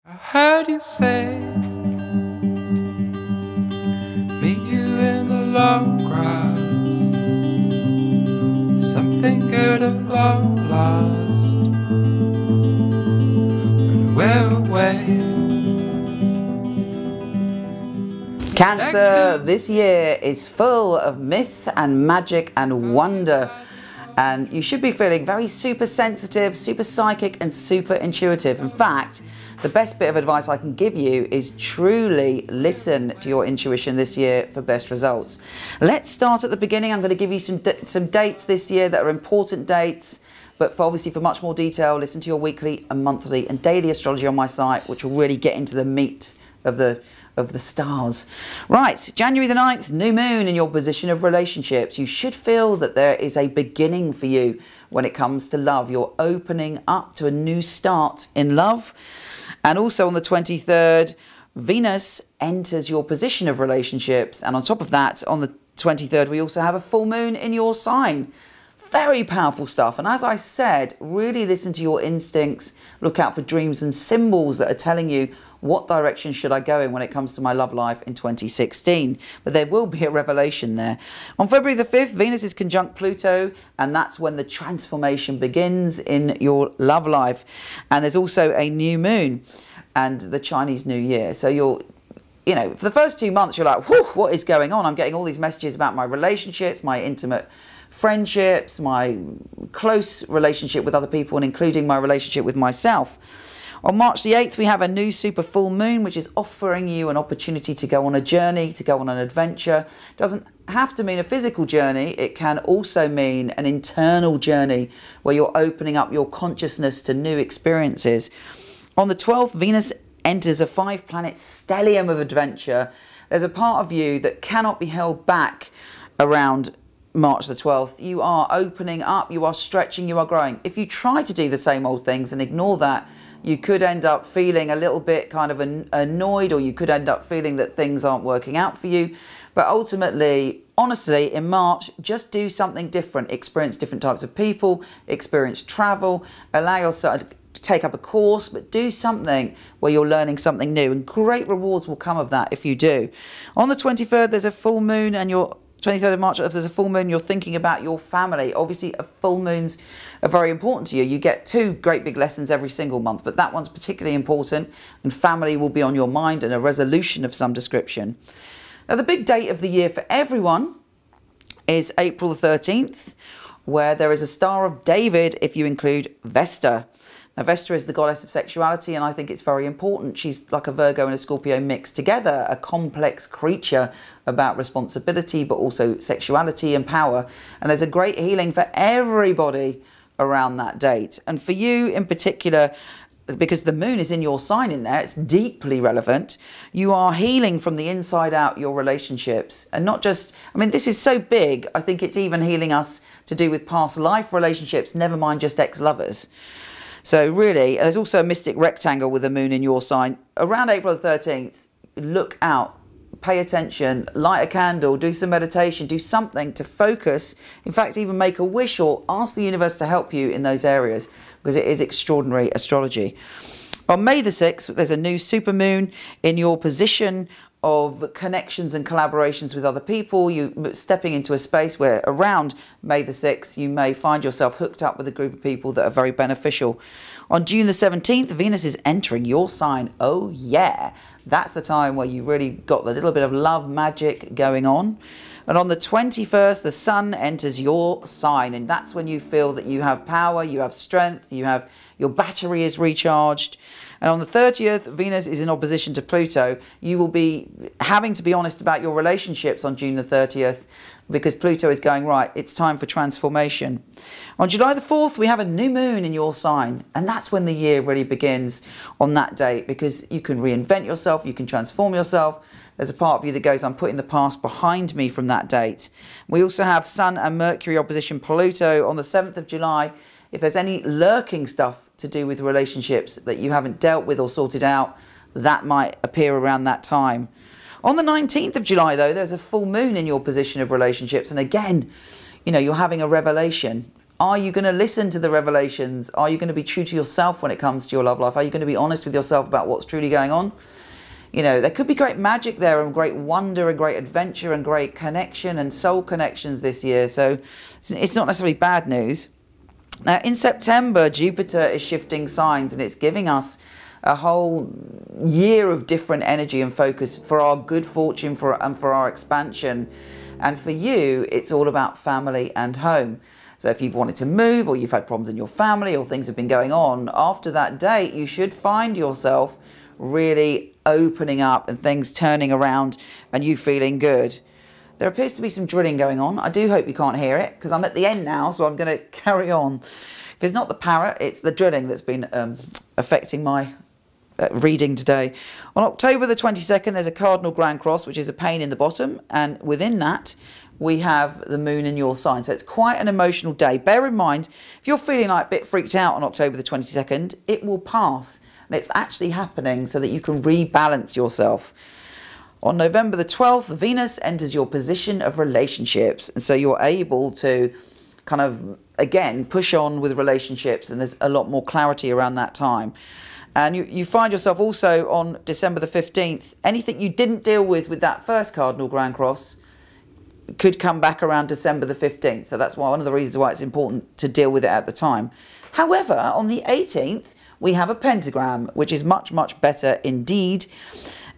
I heard you say, meet you in the long grass, something good at long last, when we're away. Cancer, this year is full of myth and magic and wonder. And you should be feeling very super sensitive, super psychic and super intuitive. In fact, the best bit of advice I can give you is truly listen to your intuition this year for best results. Let's start at the beginning. I'm going to give you some dates this year that are important dates. But obviously for much more detail, listen to your weekly and monthly and daily astrology on my site, which will really get into the meat of the stars. Right, January the 9th, new moon in your position of relationships. You should feel that there is a beginning for you when it comes to love. You're opening up to a new start in love. And also on the 23rd, Venus enters your position of relationships. And on top of that, on the 23rd, we also have a full moon in your sign. Very powerful stuff. And as I said, really listen to your instincts. Look out for dreams and symbols that are telling you what direction should I go in when it comes to my love life in 2016. But there will be a revelation there. On February the 5th, Venus is conjunct Pluto, and that's when the transformation begins in your love life. And there's also a new moon and the Chinese New Year. So for the first 2 months, you're like, whew, what is going on? I'm getting all these messages about my relationships, my intimate friendships, my close relationship with other people, and including my relationship with myself. On March the 8th, we have a new super full moon, which is offering you an opportunity to go on a journey, to go on an adventure. It doesn't have to mean a physical journey. It can also mean an internal journey where you're opening up your consciousness to new experiences. On the 12th, Venus enters a 5-planet stellium of adventure. There's a part of you that cannot be held back around March the 12th. You are opening up, you are stretching, you are growing. If you try to do the same old things and ignore that, you could end up feeling a little bit kind of annoyed, or you could end up feeling that things aren't working out for you. But ultimately, honestly, in March, just do something different. Experience different types of people, experience travel, allow yourself to take up a course, but do something where you're learning something new, and great rewards will come of that if you do. On the 23rd, there's a full moon, and 23rd of March, if there's a full moon, you're thinking about your family. Obviously, full moons are very important to you. You get 2 great big lessons every single month, but that one's particularly important, and family will be on your mind, and a resolution of some description. Now, the big date of the year for everyone is April the 13th, where there is a Star of David if you include Vesta. Now, Vesta is the goddess of sexuality, and I think it's very important. She's like a Virgo and a Scorpio mixed together, a complex creature about responsibility, but also sexuality and power. And there's a great healing for everybody around that date. And for you in particular, because the moon is in your sign in there, it's deeply relevant. You are healing from the inside out your relationships. And not just, this is so big, I think it's even healing us to do with past life relationships, never mind just ex-lovers. So really, there's also a mystic rectangle with the moon in your sign. Around April the 13th, look out, pay attention, light a candle, do some meditation, do something to focus. In fact, even make a wish or ask the universe to help you in those areas, because it is extraordinary astrology. On May the 6th, there's a new supermoon in your position of connections and collaborations with other people. You stepping into a space where around May the 6th, you may find yourself hooked up with a group of people that are very beneficial. On June the 17th, Venus is entering your sign. Oh yeah, that's the time where you really got the little bit of love magic going on. And on the 21st, the sun enters your sign, and that's when you feel that you have power, you have strength, your battery is recharged. And on the 30th, Venus is in opposition to Pluto. You will be having to be honest about your relationships on June the 30th, because Pluto is going, right, it's time for transformation. On July the 4th, we have a new moon in your sign, and that's when the year really begins on that date, because you can reinvent yourself, you can transform yourself. There's a part of you that goes, I'm putting the past behind me from that date. We also have Sun and Mercury opposition Pluto on the 7th of July. If there's any lurking stuff to do with relationships that you haven't dealt with or sorted out, that might appear around that time. On the 19th of July, though, there's a full moon in your position of relationships. And again, you're having a revelation. Are you going to listen to the revelations? Are you going to be true to yourself when it comes to your love life? Are you going to be honest with yourself about what's truly going on? You know, there could be great magic there and great wonder and great adventure and great connection and soul connections this year. So it's not necessarily bad news. Now, in September, Jupiter is shifting signs and it's giving us a whole year of different energy and focus for our good fortune and for our expansion. And for you, it's all about family and home. So if you've wanted to move or you've had problems in your family or things have been going on, after that date, you should find yourself really opening up and things turning around and you feeling good. There appears to be some drilling going on. I do hope you can't hear it because I'm at the end now, so I'm going to carry on. If it's not the parrot, it's the drilling that's been affecting my reading today. On October the 22nd, there's a Cardinal Grand Cross, which is a pain in the bottom, and within that we have the moon in your sign. So it's quite an emotional day. Bear in mind, if you're feeling like a bit freaked out on October the 22nd, it will pass. And it's actually happening so that you can rebalance yourself. On November the 12th, Venus enters your position of relationships. And so you're able to kind of, again, push on with relationships. And there's a lot more clarity around that time. And you find yourself also on December the 15th, anything you didn't deal with that first Cardinal Grand Cross could come back around December the 15th. So that's one of the reasons why it's important to deal with it at the time. However, on the 18th, we have a pentagram, which is much, much better indeed.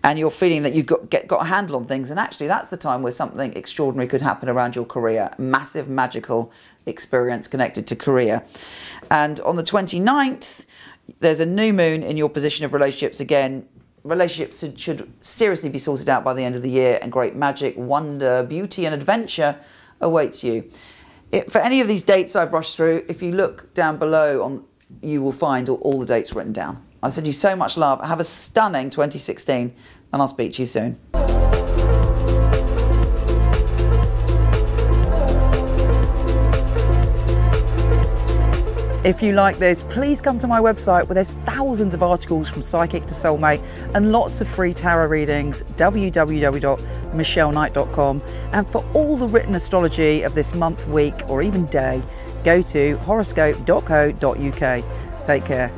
And you're feeling that you've got a handle on things. And actually, that's the time where something extraordinary could happen around your career. Massive magical experience connected to career. And on the 29th, there's a new moon in your position of relationships again. Relationships should seriously be sorted out by the end of the year, and great magic, wonder, beauty and adventure awaits you. For any of these dates I've rushed through, if you look down below, you will find all the dates written down. I send you so much love. Have a stunning 2016 and I'll speak to you soon. If you like this, please come to my website where there's thousands of articles from psychic to soulmate and lots of free tarot readings, www.michelleknight.com. And for all the written astrology of this month, week, or even day, go to horoscope.co.uk. Take care.